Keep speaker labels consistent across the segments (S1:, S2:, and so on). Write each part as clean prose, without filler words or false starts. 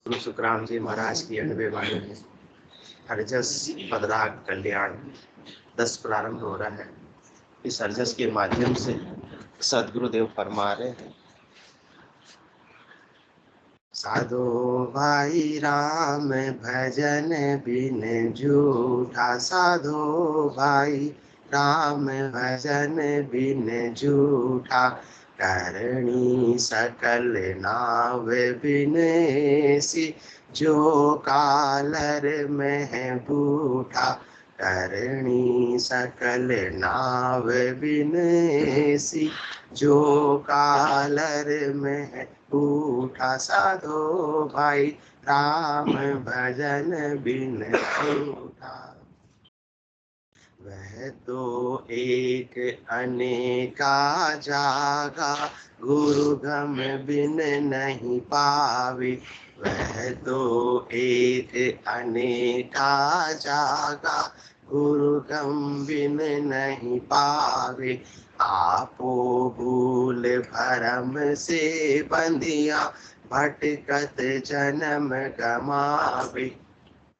S1: गुरु सुखराम जी महाराज की 90 वाणी में हरजस पदराग कल्याण 10 प्रारंभ हो रहा है। इस हरजस के माध्यम से सदगुरुदेव फरमा रहे हैं, साधो भाई राम भजन बिन झूठा, साधो भाई राम भजन बिन झूठा, करणी सकल नाव बिनेसी, जो कालर में है बूढ़ा, करणी सकल नाव बिनेसी, जो कालर में है बूढ़ा, साधो भाई राम भजन बिन झूठा। वह तो एक अनेका जागा, गुरु गम बिन नहीं पावे। वह तो एक अनेका जागा, गुरु गम बिन नहीं पावे। आपो भूल भरम से बंधिया, भटकत जन्म गमावे।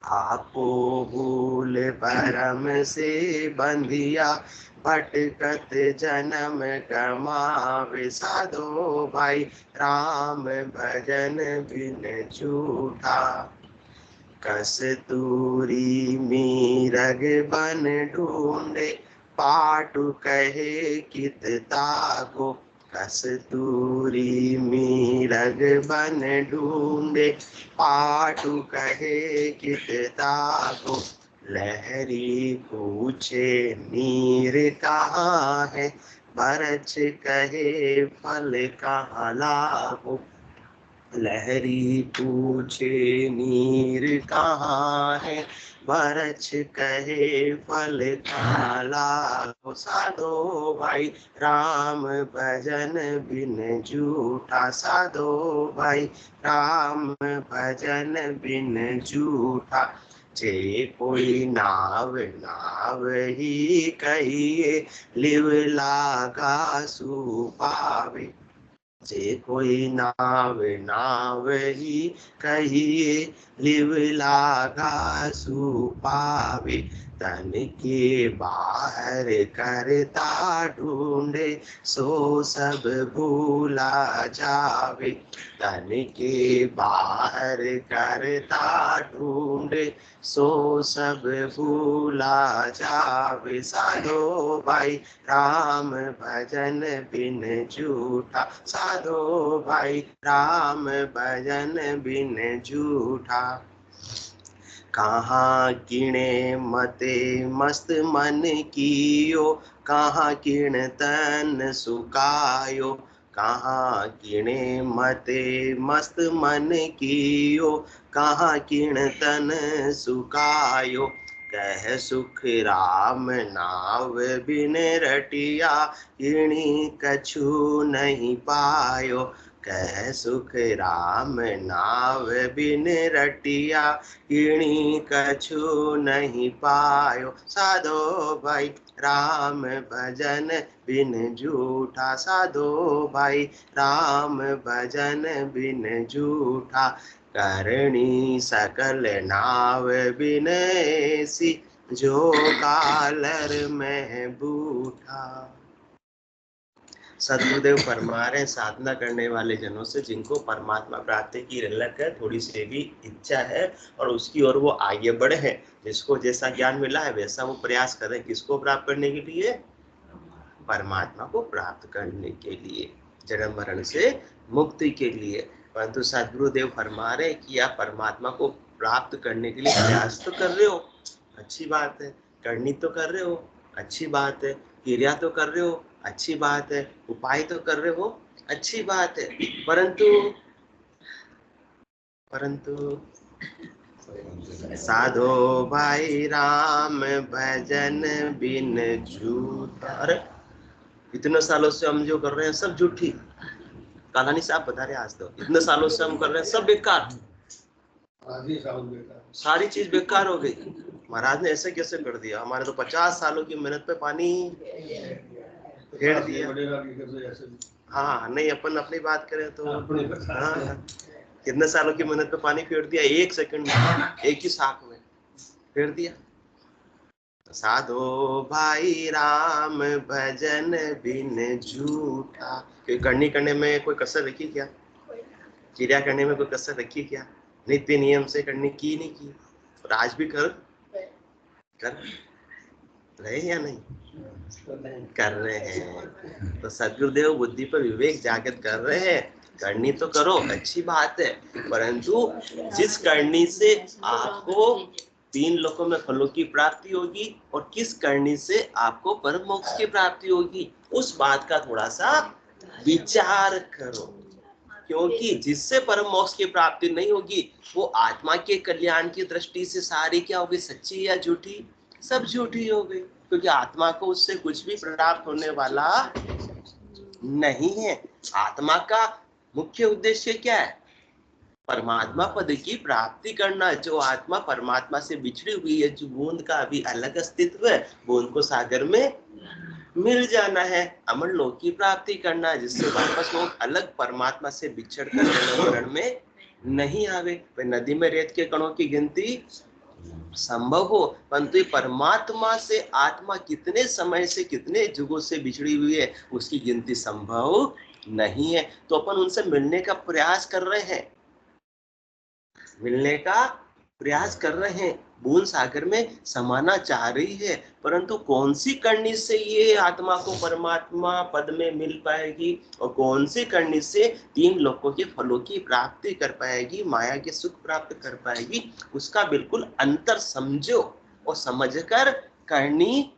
S1: आपो भूल भरम से बंधिया, भटकत जन्म गमावे। साधो भाई राम भजन बिन झूठा, कस्तूरी मीरग बन ढूंढे, पाटू कहे कित ताको। कस्तूरी मीरग बन ढूंढे, पाटू कहे कित ताको। लहरी पूछे नीर कहाँ है, बरछ कहे फल कहाँ लाभो। लहरी पूछे नीर कहाँ है, बरछ कहे फल कहाँ लाभो। साधो भाई राम भजन बिन झूठा, साधो भाई राम भजन बिन झूठा। जे कोई नाव नाव ही कहिए, लिव लागा सु पावे। जे कोई नाव नाव ही कहिए, लिव लागा सु पावे। तन के बाहर करता ढूंढे, सो सब भूला जावे। तन के बाहर करता ढूंढे, सो सब भूला जावे। साधो भाई राम भजन बिन झूठा, साधो भाई राम भजन बिन झूठा। कहाँ किणे मते मस्त मन कियो, कहाँ किण तन सुकायो। कहाँ किणे मते मस्त मन कियो, कहाँ किण तन सुकायो। कह सुख राम नाव बिन रटिया, किणी कछु नहीं पायो। कह सुख राम नाव बिन रटिया, किणी कछु नहीं पायो। साधो भाई राम भजन बिन झूठा, साधो भाई राम भजन बिन झूठा। करणी सकल नाव बिनेसी, जो कालर में बूढ़ा। सदगुरुदेव फरमा रहे, साधना करने वाले जनों से जिनको परमात्मा प्राप्ति की ललक है, थोड़ी सी भी इच्छा है और उसकी ओर वो आगे बढ़े हैं, जिसको जैसा ज्ञान मिला है वैसा वो प्रयास करें। किसको प्राप्त करने के लिए? परमात्मा को प्राप्त करने के लिए, जन्म मरण से मुक्ति के लिए। परंतु सदगुरुदेव फरमा रहे कि आप परमात्मा को प्राप्त करने के लिए प्रयास तो कर रहे हो, अच्छी बात है। करनी तो कर रहे हो, अच्छी बात है। क्रिया तो कर रहे हो, अच्छी बात है। उपाय तो कर रहे हो, अच्छी बात है। परंतु साधो भाई राम भजन बिन झूठा। अरे इतने सालों से हम जो कर रहे हैं सब झूठी। कालानी साहब बता रहे आज तो इतने सालों से हम कर रहे हैं सब बेकार, सारी चीज बेकार हो गई। महाराज ने ऐसे कैसे कर दिया? हमारे तो 50 सालों की मेहनत पे पानी फेर दिया। हाँ नहीं, अपन अपनी बात करें तो हाँ, कितने सालों की मेहनत पे पानी फेर दिया, 1 सेकंड में, एक ही साख में फेर दिया। साधो भाई राम भजन बिन झूठा। करनी करने में कोई कसर रखी क्या? क्रिया करने में कोई कसर रखी क्या? नित्य नियम से करने की नहीं की, और आज भी कर रहे या नहीं कर रहे हैं। तो सदगुरुदेव बुद्धि पर विवेक जागृत कर रहे हैं। करनी तो करो, अच्छी बात है, परंतु जिस करनी से आपको 3 लोकों में फलों की प्राप्ति होगी और किस करनी से आपको परम मोक्ष की प्राप्ति होगी, उस बात का थोड़ा सा विचार करो। क्योंकि जिससे परम मोक्ष की प्राप्ति नहीं होगी, वो आत्मा के कल्याण की दृष्टि से सारी क्या होगी, सच्ची या झूठी? सब झूठी हो गई, क्योंकि आत्मा को उससे कुछ भी प्राप्त होने वाला नहीं है। आत्मा का मुख्य उद्देश्य क्या है? परमात्मा पद की प्राप्ति करना। जो आत्मा परमात्मा से बिछड़ी हुई है, जो बूंद का अभी अलग अस्तित्व है, बूंद को सागर में मिल जाना है, अमर लोक की प्राप्ति करना, जिससे वापस लोग अलग परमात्मा से बिछड़ कर मरण में नहीं आवे। नदी में रेत के कणों की गिनती संभव हो, परंतु परमात्मा से आत्मा कितने समय से, कितने युगों से बिछड़ी हुई है, उसकी गिनती संभव नहीं है। तो अपन उनसे मिलने का प्रयास कर रहे हैं, मिलने का प्रयास कर रहे हैं, बूंद सागर में समाना चाह रही है, परंतु कौन सी करनी से ये आत्मा को परमात्मा पद में मिल पाएगी और कौन सी करनी से 3 लोकों के फलों की प्राप्ति कर पाएगी, माया के सुख प्राप्त कर पाएगी, उसका बिल्कुल अंतर समझो और समझकर करनी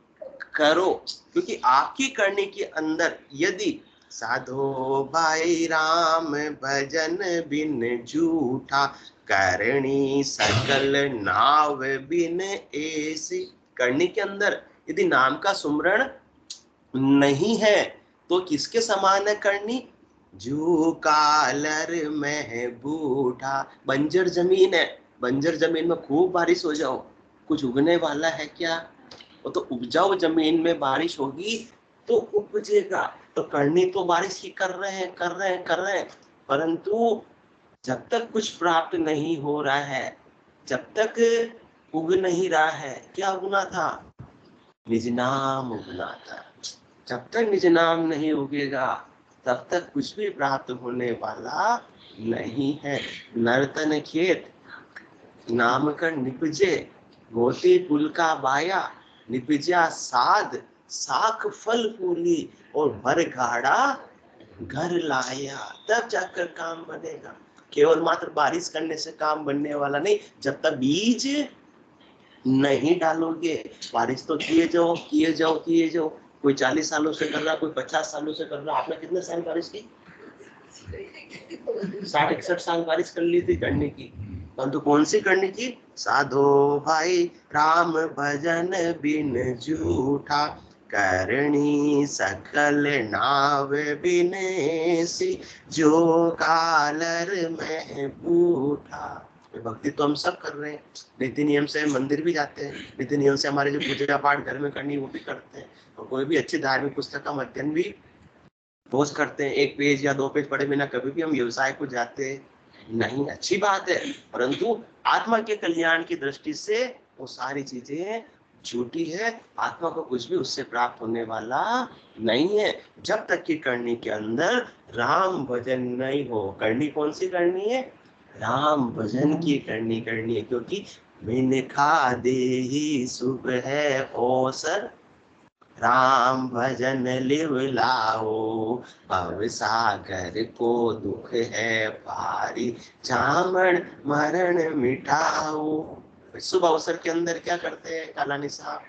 S1: करो। क्योंकि आपकी करनी के अंदर यदि साधो भाई राम भजन बिन झूठा, करणी सकल नाव बिन ऐसी, करनी के अंदर यदि नाम का सुमरण नहीं है तो किसके समान है करनी? जू कालर में बूढ़ा। बंजर जमीन है, बंजर जमीन में खूब बारिश हो जाओ, कुछ उगने वाला है क्या? वो तो उपजाऊ जमीन में बारिश होगी तो उपजेगा। तो करनी तो बारिश ही कर रहे हैं, परंतु जब तक कुछ प्राप्त नहीं हो रहा है, जब तक उग नहीं रहा है, क्या उगना था? निज नाम उगना था। जब तक निज नाम नहीं उगेगा तब तक कुछ भी प्राप्त होने वाला नहीं है। नर्तन खेत नाम कर निपजे, मोती पुल का बाया, निपजा साध साख फल फूली, और भर गाड़ा घर लाया, तब जाकर काम बनेगा। केवल मात्र बारिश करने से काम बनने वाला नहीं, जब तक बीज नहीं डालोगे। बारिश तो किए जाओ। कोई 40 सालों से कर रहा, कोई 50 सालों से कर रहा। आपने कितने साल बारिश की? 60-61 साल बारिश कर ली थी करने की, परंतु कौन सी करने की? साधो भाई राम भजन बिन झूठा, करणी सकल नाव बिन ऐसी, जो कालर में बूढ़ा। भक्ति तो हम सब कर रहे हैं, नीति नियम से मंदिर भी जाते हैं, नीति नियम से हमारे जो पूजा पाठ घर में करनी वो भी करते हैं, और कोई भी अच्छी धार्मिक पुस्तक का अध्ययन भी रोज करते हैं। 1 पेज या 2 पेज पढ़े बिना कभी भी हम व्यवसाय को जाते नहीं, अच्छी बात है, परंतु आत्मा के कल्याण की दृष्टि से वो सारी चीजें झूठी है। आत्मा को कुछ भी उससे प्राप्त होने वाला नहीं है, जब तक कि करनी के अंदर राम भजन नहीं हो। करनी कौन सी करनी है? राम भजन की करनी है, क्योंकि बिन खादे ही शुभ है अवसर, राम भजन लिव लाओ, भव सागर को दुख है भारी, जामन मरण मिटाओ। शुभ अवसर के अंदर क्या करते हैं कालानी साहब?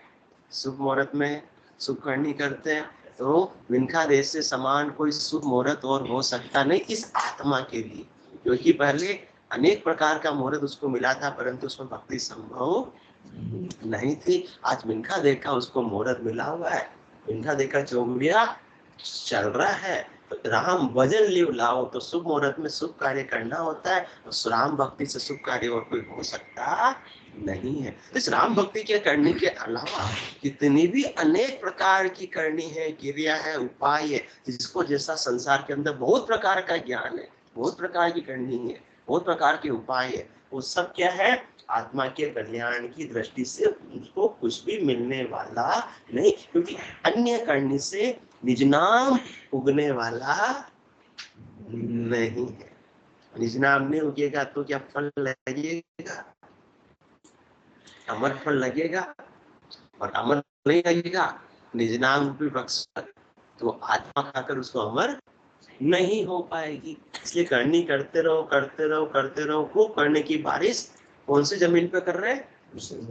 S1: शुभ मुहूर्त में शुभ करनी करते हैं, तो विनखा देश से समान कोई शुभ मुहूर्त और हो सकता नहीं इस आत्मा के लिए, क्योंकि पहले अनेक प्रकार का मुहूर्त उसको मिला था, परंतु उसमें भक्ति संभव नहीं थी। आज मिनखा देखा उसको मुहूर्त मिला हुआ है, मिनखा देखा चौमिया चल रहा है, तो राम भजन लिव लाओ। तो शुभ मुहूर्त में शुभ कार्य करना होता है, तो राम भक्ति से शुभ कार्य और कोई हो सकता नहीं है। इस राम भक्ति के करने के अलावा कितनी भी अनेक प्रकार की करनी है, क्रिया है, उपाय है, जिसको जैसा संसार के अंदर बहुत प्रकार का ज्ञान है, बहुत प्रकार की करनी है, बहुत प्रकार के उपाय है, वो सब क्या है, आत्मा के कल्याण की दृष्टि से उसको कुछ भी मिलने वाला नहीं, क्योंकि अन्य करने से निज नाम उगने वाला नहीं है। निज नाम नहीं उगेगा तो क्या फल लगेगा, अमर फल लगेगा, और अमर नहीं लगेगा निज नाम रूपी वृक्ष तो आत्मा खाकर उसको अमर नहीं हो पाएगी। इसलिए करनी करते रहो करते रहो करते रहो। खूब करने की बारिश कौन सी जमीन पे कर रहे हैं,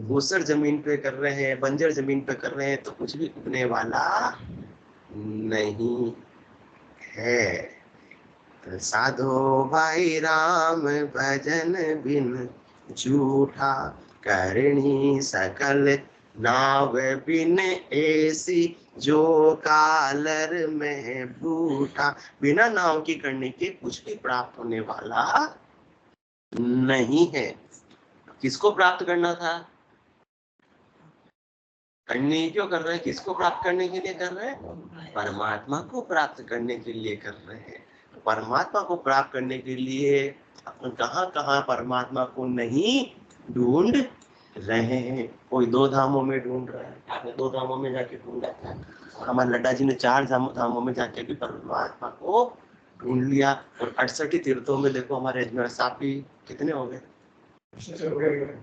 S1: ऊसर जमीन पे कर रहे हैं, बंजर जमीन पे कर रहे हैं, तो कुछ भी उगने वाला नहीं है। साधो भाई राम भजन बिन झूठा, करणी सकल नाव बिन ऐसी, जो कालर में बूठा। बिना नाव की करने के कुछ भी प्राप्त होने वाला नहीं है। किसको प्राप्त करना था, करनी क्यों कर रहे हैं, किसको प्राप्त करने के लिए कर रहे हैं, परमात्मा को प्राप्त करने के लिए कर रहे हैं। परमात्मा को प्राप्त करने के लिए कहाँ कहाँ परमात्मा को नहीं ढूंढ रहे हैं। कोई 2 धामों में ढूंढ रहा है, आपने 2 धामों में जाके ढूंढा था, हमारे लड्डा जी ने 4 धामों में जाके भी परमात्मा को ढूंढ लिया। और 68 तीर्थों में देखो हमारे अजमेर साहब भी कितने हो गए,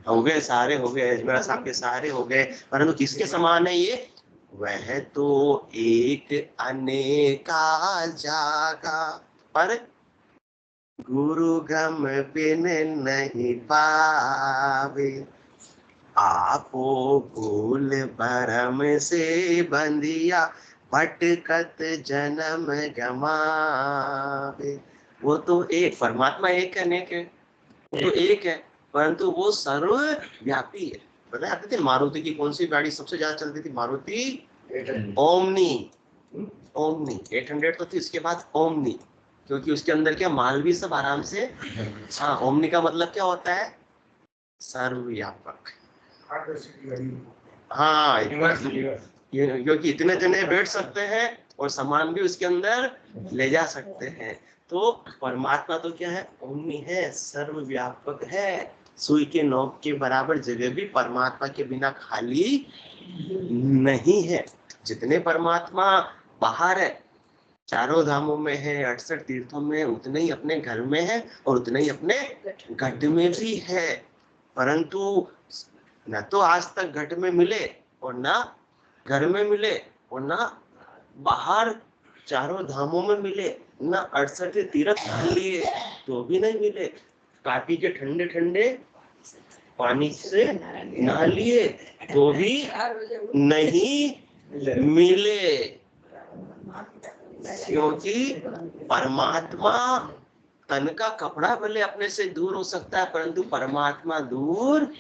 S1: हो गए, सारे हो गए, अजमेर साहब के सारे हो गए। परंतु किसके समान है ये, वह तो एक अनेका जागा, पर गुरु गम बिन नहीं पावे। आपो भूल भरम से बंदिया, भटकत जन्म गमावे। वो तो एक परमात्मा एक अनेक है, तो एक है, परंतु वो सर्वव्यापी है। बताया थे मारुति की कौन सी गाड़ी सबसे ज्यादा चलती थी, मारुति ओमनी। ओमनी 800 तो थी, इसके बाद ओमनी, क्योंकि उसके अंदर क्या माल भी सब आराम से। हाँ, ओमनी का मतलब क्या होता है, सर्वव्यापक। हाँ, क्योंकि इतने जने बैठ सकते हैं और सामान भी उसके अंदर ले जा सकते हैं। तो परमात्मा तो क्या है, ओमनी है, सर्वव्यापक है। सुई के नोक के बराबर जगह भी परमात्मा के बिना खाली नहीं है। जितने परमात्मा बाहर है, चारों धामों में है, 68 तीर्थों में, उतने ही अपने घर में है और उतने ही अपने घट में भी है। परंतु न तो आज तक घट में मिले और ना घर में मिले और ना बाहर चारों धामों में मिले, ना 68 तीर्थ लिए तो भी नहीं मिले, काफी के ठंडे ठंडे पानी से नहा लिए तो भी नहीं मिले, क्योंकि परमात्मा तन का कपड़ा भले अपने से दूर हो सकता है, परंतु परमात्मा दूर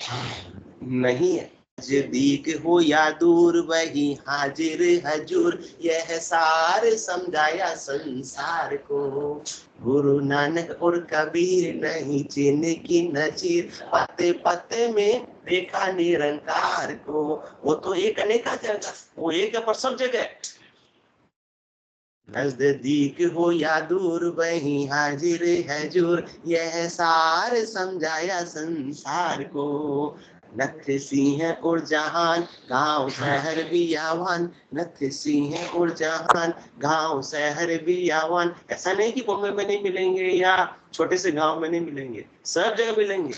S1: नहीं है। नजदीक हो या दूर वही हाजिर हजूर, यह सार समझाया संसार को। गुरु नानक और कबीर नहीं चिन्ह की नजीर, पते पते में देखा निरंकार को। वो तो एक अनेका जगह, वो एक है पर सब जगह। नजदीक हो या दूर वही हाजिर हजूर, यह सार समझाया संसार को। नथ सिंह और जहान, गांव शहर भी आवान, नथ सिंह और जहान, गांव शहर भी आवान। ऐसा नहीं कि बॉम्बे में नहीं मिलेंगे या छोटे से गांव में नहीं मिलेंगे, सब जगह मिलेंगे।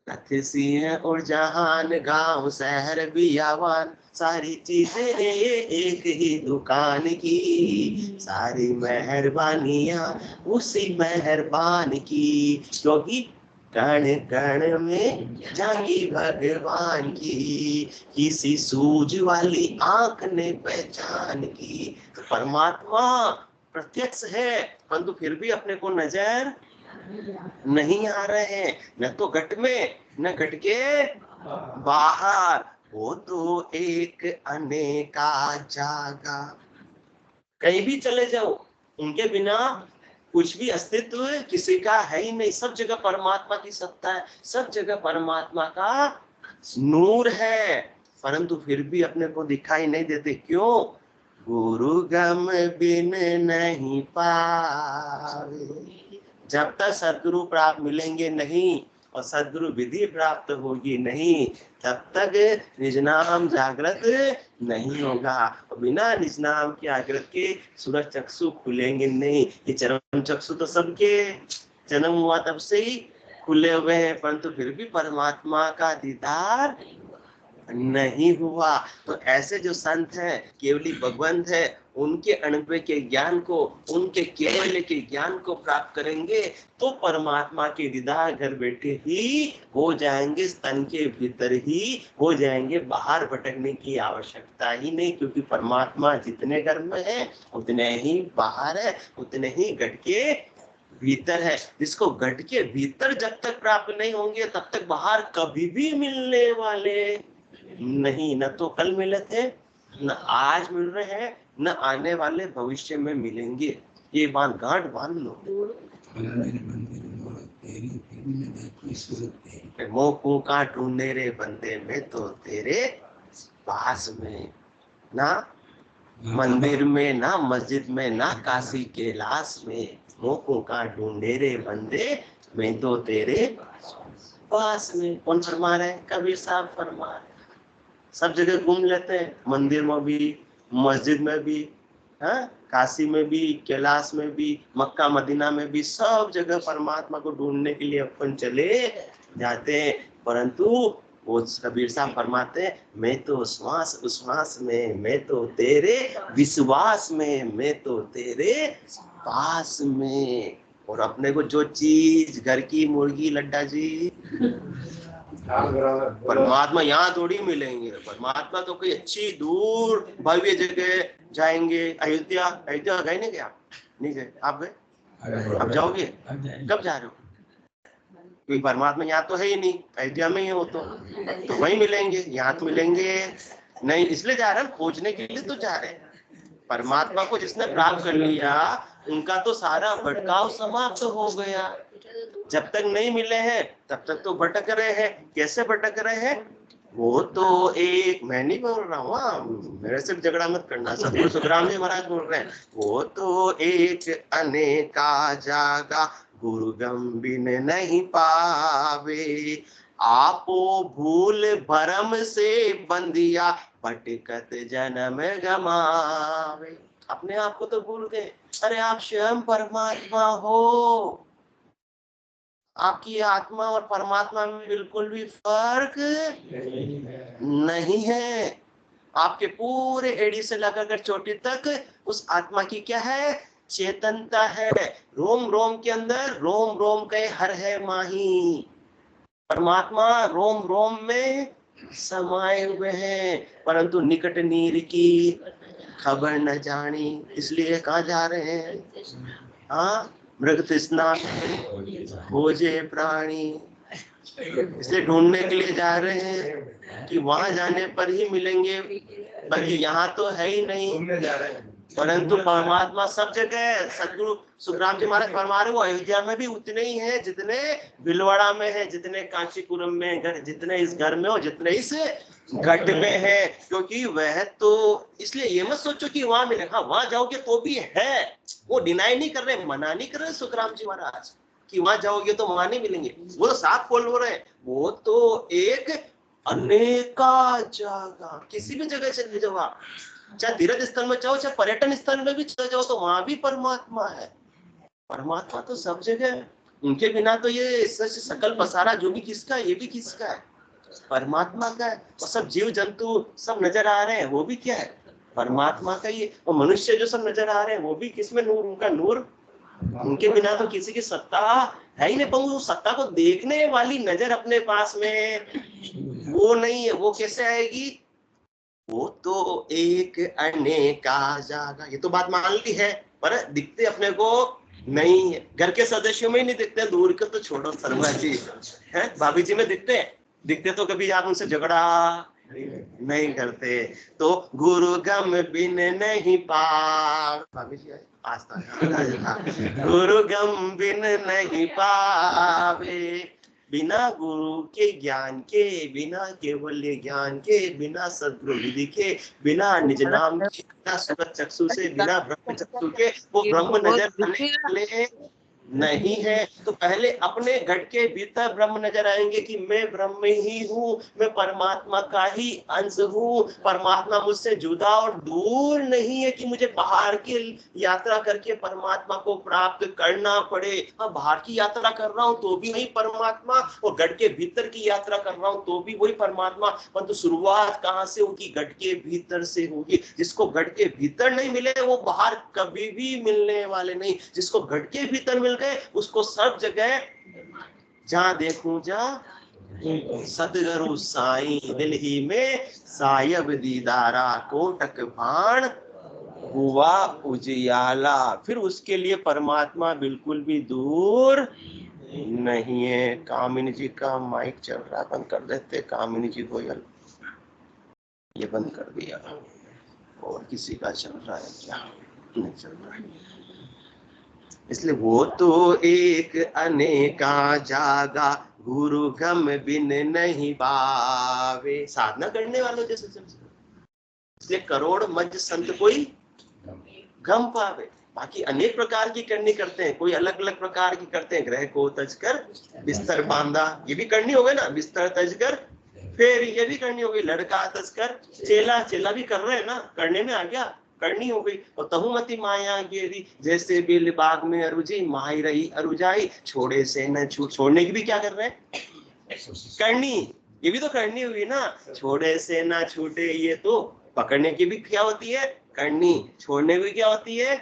S1: नथ सिंह और जहान, गांव शहर भी आवान, सारी चीजें एक ही दुकान की, सारी मेहरबानियां उसी मेहरबान की। क्योंकि कण कण में झांकी भगवान की, किसी सूझ वाली आंख ने पहचान की। तो परमात्मा प्रत्यक्ष है, परंतु फिर भी अपने को नजर नहीं आ रहे हैं, न तो घट में न घट के बाहर। वो तो एक अनेका जागा, कहीं भी चले जाओ उनके बिना कुछ भी अस्तित्व किसी का है ही नहीं। सब जगह परमात्मा की सत्ता है, सब जगह परमात्मा का नूर है, परंतु फिर भी अपने को दिखाई नहीं देते। क्यों? गुरु गम बिन नहीं पावे, जब तक सदगुरु प्राप्त मिलेंगे नहीं और सदगुरु विधि प्राप्त होगी नहीं, तब तक निज नाम जागृत नहीं होगा। और बिना निज नाम की जागृत के सूरज चक्षु खुलेंगे नहीं। ये चरम चक्षु तो सबके जन्म हुआ तब से ही खुले हुए हैं, परंतु फिर भी परमात्मा का दीदार नहीं हुआ। तो ऐसे जो संत हैं, केवली भगवंत है, उनके अनुभव के ज्ञान को, उनके केवल के ज्ञान को प्राप्त करेंगे तो परमात्मा के दीदार घर बैठे ही हो जाएंगे, स्तन के भीतर ही हो जाएंगे, बाहर भटकने की आवश्यकता ही नहीं। क्योंकि परमात्मा जितने घर में है उतने ही बाहर है, उतने ही घट के भीतर है। जिसको घट के भीतर जब तक प्राप्त नहीं होंगे तब तक बाहर कभी भी मिलने वाले नहीं। न तो कल मिले थे, न आज मिल रहे हैं, न आने वाले भविष्य में मिलेंगे। ये बात गांठ बांध लो। मोह का ढूंढे रे बंदे में तो तेरे पास में, ना मंदिर में, ना मस्जिद में, ना काशी कैलाश में। मोह का ढूंढे रे बंदे में तो तेरे पास में। कौन फरमा रहे हैं? कबीर साहब फरमा रहे हैं। सब जगह घूम लेते हैं, मंदिर में भी, मस्जिद में भी, हाँ, काशी में भी, कैलाश में भी, मक्का मदीना में भी, सब जगह परमात्मा को ढूंढने के लिए अपन चले जाते हैं। परंतु वो कबीर साहब फरमाते हैं, मैं तो श्वास उश्वास में, मैं तो तेरे विश्वास में, मैं तो तेरे पास में। और अपने को जो चीज घर की मुर्गी लड्डा जी परमात्मा यहाँ थोड़ी मिलेंगे। परमात्मा तो कोई अच्छी दूर भव्य जगह जाएंगे। अयोध्या, अयोध्या गए नहीं क्या? नहीं गए? आप गए? अब जाओगे? कब जा रहे हो? क्योंकि परमात्मा यहाँ तो है ही नहीं, अयोध्या में ही हो तो वहीं मिलेंगे। यहाँ तो मिलेंगे नहीं, इसलिए जा रहे हैं, खोजने के लिए तो जा रहे हैं। परमात्मा को जिसने प्राप्त कर लिया उनका तो सारा भटकाव समाप्त हो गया। जब तक नहीं मिले हैं तब तक तो भटक रहे हैं। कैसे भटक रहे हैं? वो तो एक, मैं नहीं बोल रहा हूँ, मेरे से झगड़ा मत करना, सतगुरु सुखराम जी महाराज बोल रहे हैं। वो तो एक अनेका जागा गुरु गंबिन नहीं पावे, आपो भूल भरम से बंदिया भटकत जन्म गमावे। अपने आप को तो भूल गए। अरे आप स्वयं परमात्मा हो। आपकी आत्मा और परमात्मा में बिल्कुल भी फर्क नहीं है। आपके पूरे एड़ी से लगाकर चोटी तक उस आत्मा की क्या है? चेतनता है। रोम रोम के अंदर रोम रोम के हर है माही। परमात्मा रोम रोम में समाये हुए हैं, परंतु निकट नीर की खबर न जानी। इसलिए कहाँ जा रहे हैं? हाँ, मृग तृष्णा खोजे प्राणी, इसलिए ढूंढने के लिए जा रहे हैं कि वहां जाने पर ही मिलेंगे, बाकी यहाँ तो है ही नहीं। परंतु परमात्मा सब जगह है। सदगुरु सुखराम जी महाराज फरमा रहे, वो अयोध्या में भी उतने ही हैं जितने भिलवाड़ा में है, जितने कांचीपुरम में, जितने इस घर में हो, जितने इस घट में है। क्योंकि वह तो, इसलिए ये मत सोचो कि वहां मिले। हाँ, वहां जाओगे तो भी है, वो डिनाई नहीं कर रहे, मना नहीं कर रहे सुखराम जी महाराज कि वहां जाओगे तो वहां नहीं मिलेंगे। वो तो साफ बोल रहे हैं, वो तो एक अनेका जगह, किसी भी जगह चले जाओ आप, चाहे तीर्थ स्थल में जाओ, चाहे पर्यटन स्थल में भी चले जाओ, तो वहां भी परमात्मा है। परमात्मा तो सब जगह है। उनके बिना तो ये सकल पसारा जो भी किसका है, ये भी किसका है? परमात्मा का है। और सब जीव जंतु सब नजर आ रहे हैं, वो भी क्या है? परमात्मा का ही। और मनुष्य जो सब नजर आ रहे हैं वो भी किसमें? नूर, उनका नूर। उनके बिना तो किसी की सत्ता है ही नहीं। पर सत्ता को देखने वाली नजर अपने पास में वो नहीं है, वो कैसे आएगी? वो तो एक अनेका जागा। ये तो बात मान ली है, पर दिखते अपने को नहीं है। घर के सदस्यों में ही नहीं दिखते, दूर के तो छोड़ो। शर्मा जी है, भाभी जी में दिखते तो कभी आप उनसे झगड़ा नहीं करते। तो गुरु गम बिन नहीं पावे, भाभी जी आस्था गुरु गम बिन नहीं पावे, बिना गुरु के ज्ञान के, बिना केवल्य ज्ञान के, बिना सद्गुरु विधि के, बिना निज नाम के, बिना सूरज चक्षु से, बिना ब्रह्म चक्षु के, वो ब्रह्म नजर आने वाले नहीं है। तो पहले अपने घट के भीतर ब्रह्म नजर आएंगे कि मैं ब्रह्म ही हूँ, मैं परमात्मा का ही अंश हूँ, परमात्मा मुझसे जुदा और दूर नहीं है कि मुझे बाहर की यात्रा करके परमात्मा को प्राप्त करना पड़े। हाँ, बाहर की यात्रा कर रहा हूँ तो भी वही परमात्मा, और घट के भीतर की यात्रा कर रहा हूँ तो भी वही परमात्मा। परंतु शुरुआत कहाँ से होगी? घट के भीतर से होगी। जिसको घट के भीतर नहीं मिले वो बाहर कभी भी मिलने वाले नहीं। जिसको घट के भीतर मिल गए उसको सब जगह जहां देखूं जा सदगुरु साईं, दिल ही में सायब दीदारा, कोटक भाण हुआ उजियाला। फिर उसके लिए परमात्मा बिल्कुल भी दूर नहीं है। कामिनी जी का माइक चल रहा, बंद कर देते। कामिनी जी गोयल, ये बंद कर दिया। और किसी का चल रहा है क्या? नहीं चल रहा है। इसलिए वो तो एक अनेका जागा, गुरु गम बिन नहीं पावे। साधना करने वालों जैसे इसलिए करोड़ मज संत कोई गम पावे। बाकी अनेक प्रकार की करनी करते हैं, कोई अलग अलग प्रकार की करते हैं। ग्रह को तज कर बिस्तर बांधा, ये भी करनी होगी ना। बिस्तर तज कर फिर ये भी करनी होगी। लड़का तज कर चेला, चेला भी कर रहे हैं ना, करने में आ गया, करनी हो गई। और तहुमति माया गेरी, जैसे बिल बाग में अरुजी, माही रही अरुजाई, छोड़े से न छूट। छोड़ने की भी क्या कर रहे हैं? करनी, ये भी तो करनी हुई ना। छोड़े से ना छूटे, ये तो पकड़ने की भी क्या होती है? करनी। छोड़ने की क्या होती है?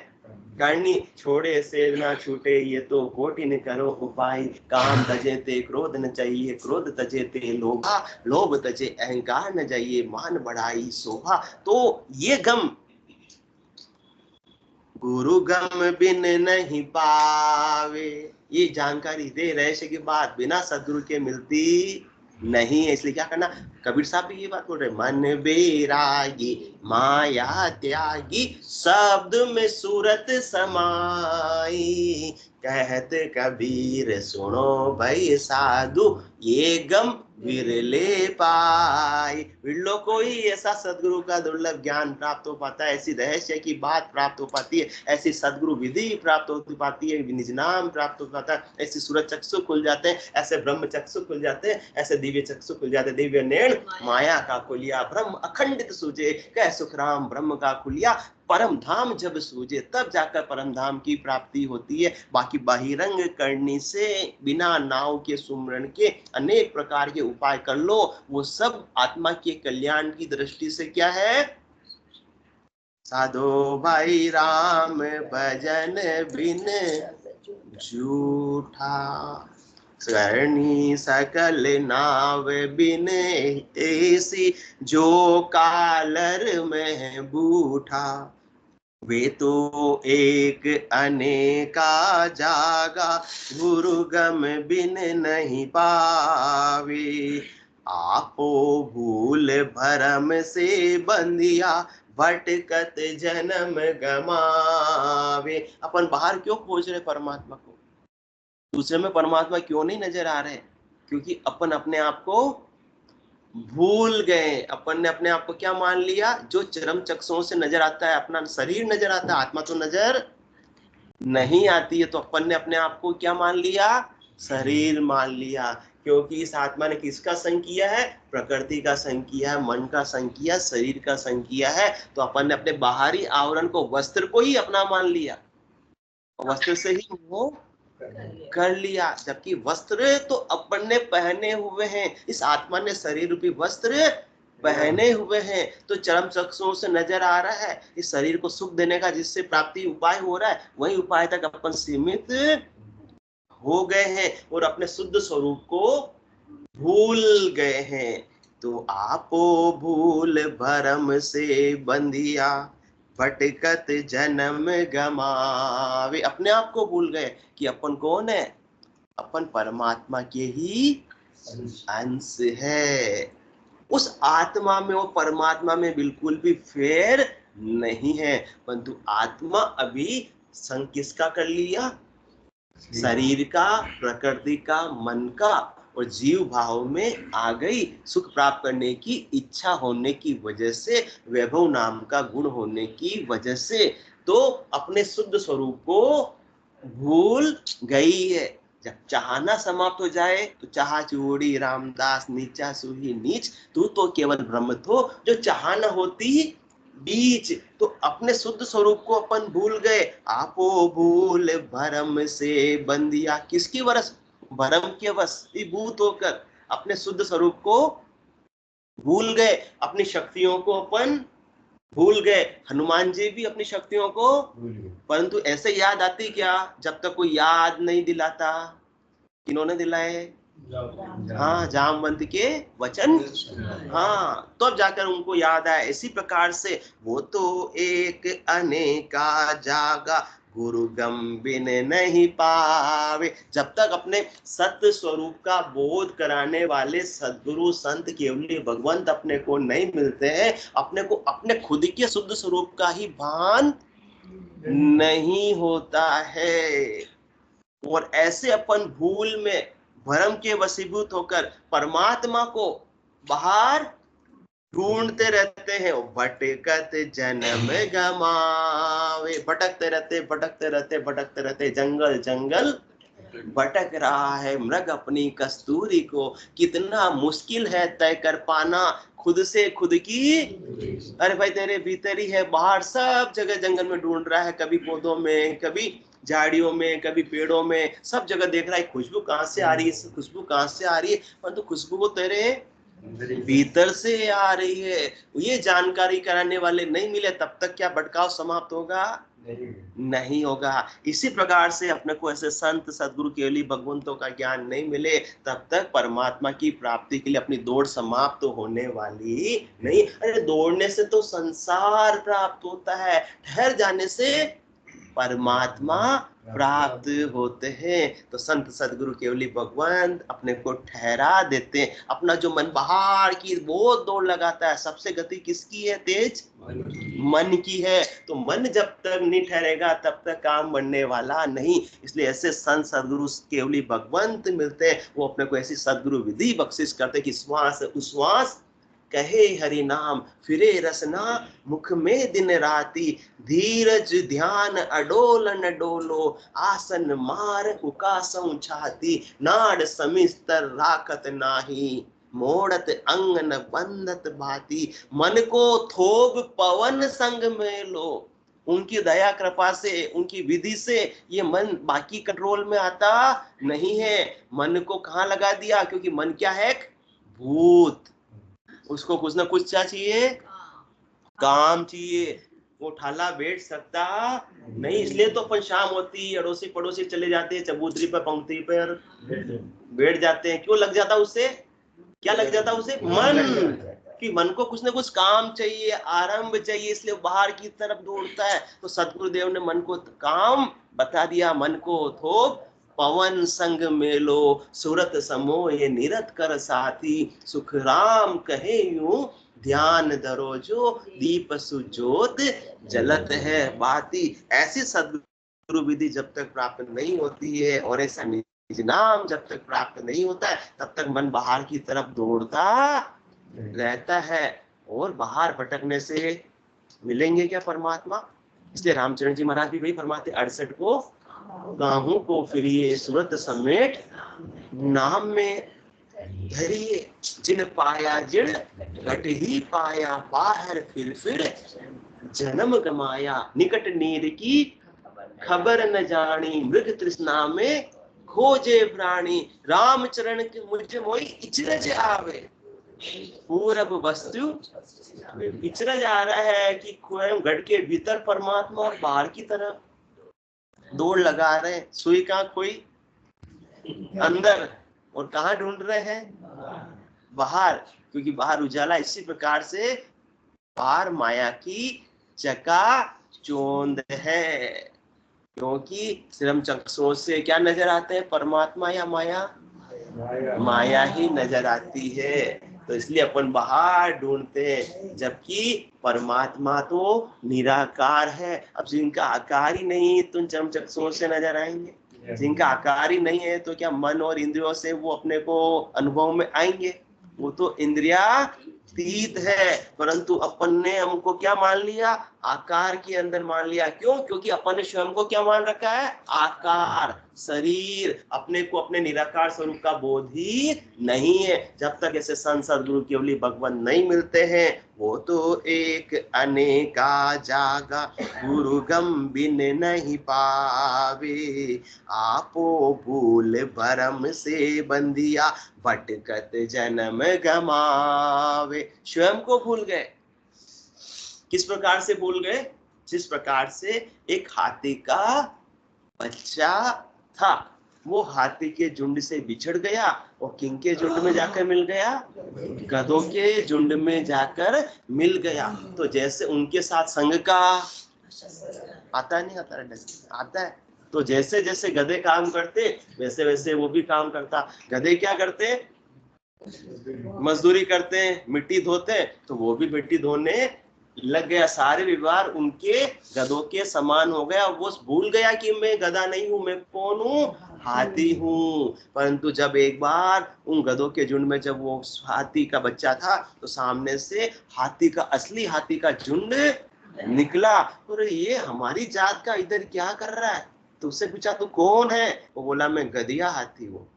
S1: करनी। छोड़े से ना छूटे, ये तो कोटिन करो उपाय। काम तजे ते क्रोध न चाहिए, क्रोध तजे ते लोभा, लोभ तजे अहंकार न चाहिए, मान बढ़ाई शोभा। तो ये गम गुरु गम बिन नहीं पावे, ये जानकारी दे रहस्य की बात बिना सदगुरु के मिलती नहीं है। इसलिए क्या करना? कबीर साहब भी ये बात बोल रहे, मन बेरागी माया त्यागी, शब्द में सूरत समाई। कहत कबीर सुनो भाई साधु, ये गम विरले पाई। विरलो को ही ऐसा सदगुरु का दुर्लभ ज्ञान प्राप्त हो पाता है, ऐसी रहस्य की बात प्राप्त हो पाती है, ऐसी सदगुरु विधि प्राप्त हो पाती है, निज नाम प्राप्त हो पाता है, ऐसी सूरज चक्षु खुल जाते हैं, ऐसे ब्रह्म चक्षु खुल जाते हैं, ऐसे दिव्य चक्षु खुल जाते हैं। दिव्य नैण माया का खुलिया, ब्रह्म अखंडित सूझे, कह सुख राम ब्रह्म का खुलिया। परम धाम जब सूझे तब जाकर परम धाम की प्राप्ति होती है। बाकी बहिरंग करनी से, बिना नाव के सुमरण के अनेक प्रकार के उपाय कर लो, वो सब आत्मा के कल्याण की दृष्टि से क्या है? साधो भाई राम भजन बिन झूठा, करनी सकल नाव बिन ऐसी, जो कालर में बूठा। वे तो एक अनेका जागा, गुरु गम बिन नहीं पावे। आपो भूल भरम से बंधिया, भटकत जन्म गमावे। अपन बाहर क्यों खोज रहे परमात्मा को? दूसरे में परमात्मा क्यों नहीं नजर आ रहे? क्योंकि अपन अपने आप को भूल गए। अपन ने अपने आप को क्या मान लिया? जो चरम चक्षुओं से नजर आता है, अपना शरीर नजर आता है, आत्मा तो नजर नहीं आती है। तो अपन ने अपने आप को क्या मान लिया? शरीर मान लिया। क्योंकि इस आत्मा ने किसका संग किया है? प्रकृति का संग किया है, मन का संग किया, शरीर का संग किया है। तो अपन ने अपने बाहरी आवरण को, वस्त्र को ही अपना मान लिया, वस्त्र से ही वो कर लिया। जबकि वस्त्र तो अपन ने पहने हुए हैं, इस आत्मा ने शरीर रूपी वस्त्र पहने हुए हैं। तो चरम चक्षुओं से नजर आ रहा है इस शरीर को सुख देने का, जिससे प्राप्ति उपाय हो रहा है, वही उपाय तक अपन सीमित हो गए हैं और अपने शुद्ध स्वरूप को भूल गए हैं। तो आपो भूल भरम से बंधिया, भटकत जन्म गमावे। अपने आप को भूल गए कि अपन कौन है? अपन परमात्मा के ही अंश है। उस आत्मा में और परमात्मा में बिल्कुल भी फेर नहीं है। परंतु आत्मा अभी संग किसका कर लिया? शरीर का, प्रकृति का, मन का, और जीव भाव में आ गई। सुख प्राप्त करने की इच्छा होने की वजह से, वैभव नाम का गुण होने की वजह से, तो अपने शुद्ध स्वरूप को भूल गई है। जब चाहना समाप्त हो जाए तो चाह चूड़ी रामदास नीचा सुही नीच, तू तो केवल ब्रह्म थो जो चाहना होती बीच। तो अपने शुद्ध स्वरूप को अपन भूल गए। आपो भूल भरम से बंदिया, किसकी वरस? भरम के वशीभूत होकर अपने शुद्ध स्वरूप को भूल गए। अपनी शक्तियों को अपन भूल गए। हनुमान जी भी अपनी शक्तियों को भूल गए, परंतु ऐसे याद आती क्या? जब तक कोई याद नहीं दिलाता। किन्होंने दिलाए? हाँ, जामवंत के वचन। हाँ, तो अब जाकर उनको याद आया। इसी प्रकार से वो तो एक अनेका जागा, गुरु गंबिन नहीं पावे। जब तक अपने सत्य स्वरूप का बोध कराने वाले सद्गुरु संत केवली भगवंत अपने को नहीं मिलते हैं, अपने को अपने खुद के शुद्ध स्वरूप का ही भान नहीं होता है। और ऐसे अपन भूल में भ्रम के वशीभूत होकर परमात्मा को बाहर ढूंढते रहते हैं। भटकत जन्म गमावे, भटकते रहते भटकते रहते भटकते रहते, जंगल जंगल भटक रहा है मृग अपनी कस्तूरी को। कितना मुश्किल है तय कर पाना खुद से खुद की। अरे भाई तेरे भीतर ही है, बाहर सब जगह जंगल में ढूंढ रहा है, कभी पौधों में, कभी झाड़ियों में, कभी पेड़ों में, सब जगह देख रहा है खुशबू कहाँ से आ रही है, खुशबू कहाँ से आ रही है, परंतु खुशबू वो तेरे भीतर से आ रही है। ये जानकारी कराने वाले नहीं मिले तब तक क्या भटकाव समाप्त होगा? नहीं होगा। इसी प्रकार से अपने को ऐसे संत सदगुरु केवली भगवंतों का ज्ञान नहीं मिले तब तक परमात्मा की प्राप्ति के लिए अपनी दौड़ समाप्त तो होने वाली नहीं। अरे दौड़ने से तो संसार प्राप्त होता है, ठहर जाने से परमात्मा प्राप्त होते हैं। तो संत सदगुरु केवली भगवंत अपने को ठहरा देते हैं। अपना जो मन बाहर की बहुत दौड़ लगाता है, सबसे गति किसकी है तेज? मन की है। तो मन जब तक नहीं ठहरेगा तब तक काम बनने वाला नहीं। इसलिए ऐसे संत सदगुरु केवली भगवंत मिलते हैं, वो अपने को ऐसी सदगुरु विधि बख्शिश करते कि श्वास उश्वास कहे हरि नाम, फिरे रसना मुख में दिन राती, धीरज ध्यान अडोल न डोलो, आसन मार उकासं छाती, नाड़ समिस्तर राखत नाही, मोड़त अंग न बंधत भाती। मन को थोब पवन संग में लो। उनकी दया कृपा से, उनकी विधि से ये मन बाकी कंट्रोल में आता नहीं है। मन को कहाँ लगा दिया? क्योंकि मन क्या है? भूत। उसको कुछ ना कुछ क्या चाहिए? काम चाहिए। वो ठाला बैठ सकता नहीं। इसलिए तो अपन शाम होती अड़ोसी पड़ोसी चले जाते हैं, चबूतरी पर पंक्ति पर बैठ जाते हैं। क्यों लग जाता उससे? क्या लग जाता उसे? मन। कि मन को कुछ ना कुछ काम चाहिए, आरंभ चाहिए, इसलिए बाहर की तरफ दौड़ता है। तो सतगुरुदेव ने मन को काम बता दिया। मन को थोप पवन संग मेलो, सूरत समो ये निरत कर साथी, सुख राम कहे यूं ध्यान धरो जो, दीप सुजोत जलत है बाती। ऐसी सदगुरु विधि जब तक प्राप्त नहीं होती है और ऐसा नाम जब तक प्राप्त नहीं होता है तब तक मन बाहर की तरफ दौड़ता रहता है। और बाहर भटकने से मिलेंगे क्या परमात्मा? इसलिए रामचरण जी महाराज भी वही फरमाते, 68 को गाहू को फिरिए सूरत समेट, नाम में धरिए, जिन पाया जिण घट ही पाया, बाहर फिर जन्म गमाया, निकट नीर की खबर न जानी, मृग तृष्णा में खोजे प्राणी, रामचरण के मुझे मोई इचरज आवे, पूरब वस्तु इचरज आ रहा है कि घट के भीतर परमात्मा और बाहर की तरफ दौड़ लगा रहे हैं। सुई का कोई अंदर और कहाँ ढूंढ रहे हैं? बाहर। क्योंकि बाहर उजाला। इसी प्रकार से बाहर माया की चका चौंध है। क्योंकि श्रम चक्षुओं से क्या नजर आते हैं? परमात्मा या माया? माया ही नजर आती है। तो इसलिए अपन बाहर ढूंढते हैं, जबकि परमात्मा तो निराकार है। अब जिनका आकार ही नहीं तो चरम चक्षुओं से नजर आएंगे? जिनका आकार ही नहीं है तो क्या मन और इंद्रियों से वो अपने को अनुभव में आएंगे? वो तो इंद्रिया तीत है, परंतु अपन ने हमको क्या मान लिया, आकार के अंदर मान लिया। क्यों? क्योंकि अपन ने स्वयं को क्या मान रखा है, आकार, शरीर। अपने को अपने निराकार स्वरूप का बोध ही नहीं है। जब तक ऐसे संत सद्गुरु केवली भगवान नहीं मिलते हैं, वो तो एक अनेका जागा, गुरु गम बिन नहीं पावे, आपो भूल भरम से बंधिया, भटकत जन्म गमावे। स्वयं को भूल गए। किस प्रकार से भूल गए? जिस प्रकार से एक हाथी का बच्चा था, वो हाथी के झुंड से बिछड़ गया और किनके झुंड में जाकर मिल गया, गधों के झुंड में जाकर मिल गया। तो जैसे उनके साथ संग का आता नहीं आता, आता है। तो जैसे जैसे गधे काम करते, वैसे वैसे वो भी काम करता। गधे क्या करते, मजदूरी करते हैं, मिट्टी धोते, तो वो भी मिट्टी धोने लग गया। सारे व्यवहार उनके गधों के समान हो गया। वो भूल गया कि मैं गधा नहीं हूं, मैं कौन हूं, हाथी हूं। परंतु जब एक बार उन गधों के झुंड में जब वो हाथी का बच्चा था, तो सामने से हाथी का, असली हाथी का झुंड निकला। और ये हमारी जात का इधर क्या कर रहा है? तो उससे पूछा तू कौन है? वो बोला मैं गधिया हाथी हूँ।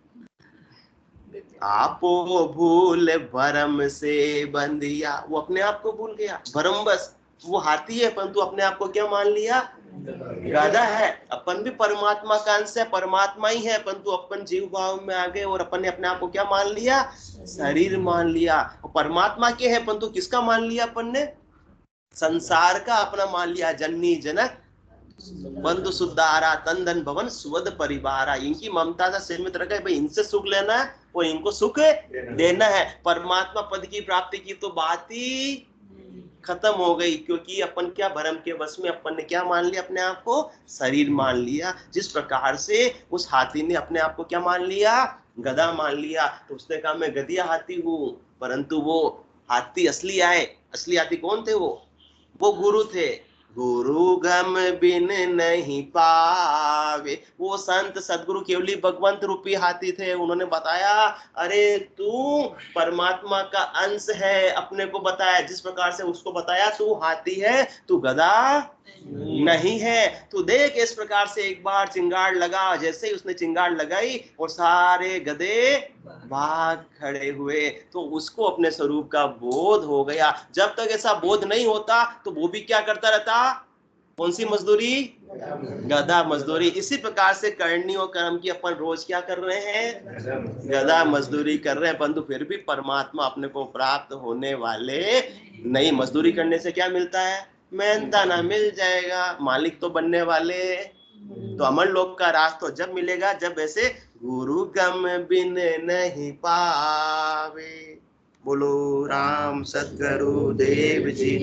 S1: आपो भूल भरम से बंधिया, वो अपने आप को भूल गया। भरम बस, वो हाथी है परंतु अपने आप को क्या मान लिया, गधा है। अपन भी परमात्मा का अंश है, परमात्मा ही है, परंतु अपन जीव भाव में आ गए और अपन ने अपने आप को क्या मान लिया, शरीर मान लिया। और परमात्मा के है परंतु किसका मान लिया अपन ने, संसार का अपना मान लिया। जननी जनक बंधु सुधारा, तन धन भवन सुवध परिवारा। इनकी ममता का सिर में रखा है, भाई इनसे सुख लेना है और इनको सुख देना है। परमात्मा पद की प्राप्ति की तो बात ही खत्म हो गई। क्योंकि अपन क्या, भरम के वश में अपन ने क्या मान लिया, अपने आप को शरीर मान लिया। जिस प्रकार से उस हाथी ने अपने आप को क्या मान लिया, गधा मान लिया। तो उसने कहा मैं गधिया हाथी हूँ। परंतु वो हाथी असली आए, असली हाथी कौन थे, वो गुरु थे। गुरु गम बिन नहीं पावे, वो संत सदगुरु केवली भगवंत रूपी हाथी थे। उन्होंने बताया, अरे तू परमात्मा का अंश है, अपने को बताया। जिस प्रकार से उसको बताया तू हाथी है, तू गधा नहीं है। तो देख इस प्रकार से एक बार चिंगार लगा। जैसे ही उसने चिंगार लगाई और सारे गधे भाग खड़े हुए, तो उसको अपने स्वरूप का बोध हो गया। जब तक ऐसा बोध नहीं होता तो वो भी क्या करता रहता, कौन सी मजदूरी, गधा मजदूरी। इसी प्रकार से करनी और कर्म की अपन रोज क्या कर रहे हैं, गधा मजदूरी कर रहे हैं। परंतु फिर भी परमात्मा अपने को प्राप्त होने वाले नहीं। मजदूरी करने से क्या मिलता है, मेहनता ना मिल जाएगा, मालिक तो बनने वाले। तो अमर लोक का राज तो जब मिलेगा जब ऐसे गुरु गम बिन नहीं पावे। बोलो राम सतगुरु देव जी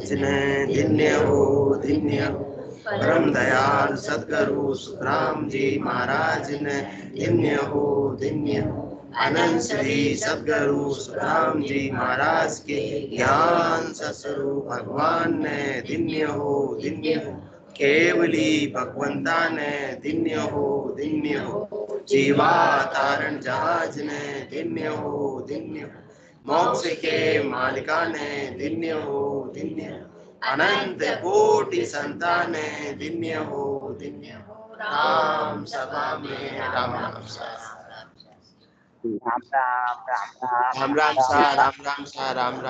S1: जिन्हें धन्य हो, धन्य हो। परम दयाल सतगुरु सुखराम जी महाराज ने धन्य हो, धन्य हो। अनंत श्री सतगुरु सुखराम जी महाराज के ज्ञान ससुरु भगवान ने धन्य हो, धन्य हो। केवली भगवंता ने धन्य हो, धन्य हो। जीवा तारण जहाज ने धन्य हो, धन्य हो। मोक्ष के मालिका ने धन्य हो, धन्य हो। अनंत कोटि संतान ने धन्य हो, धन्य हो। राम सभा में राम राम सा,
S2: राम राम राम राम
S1: राम राम सा, राम राम सा, राम राम।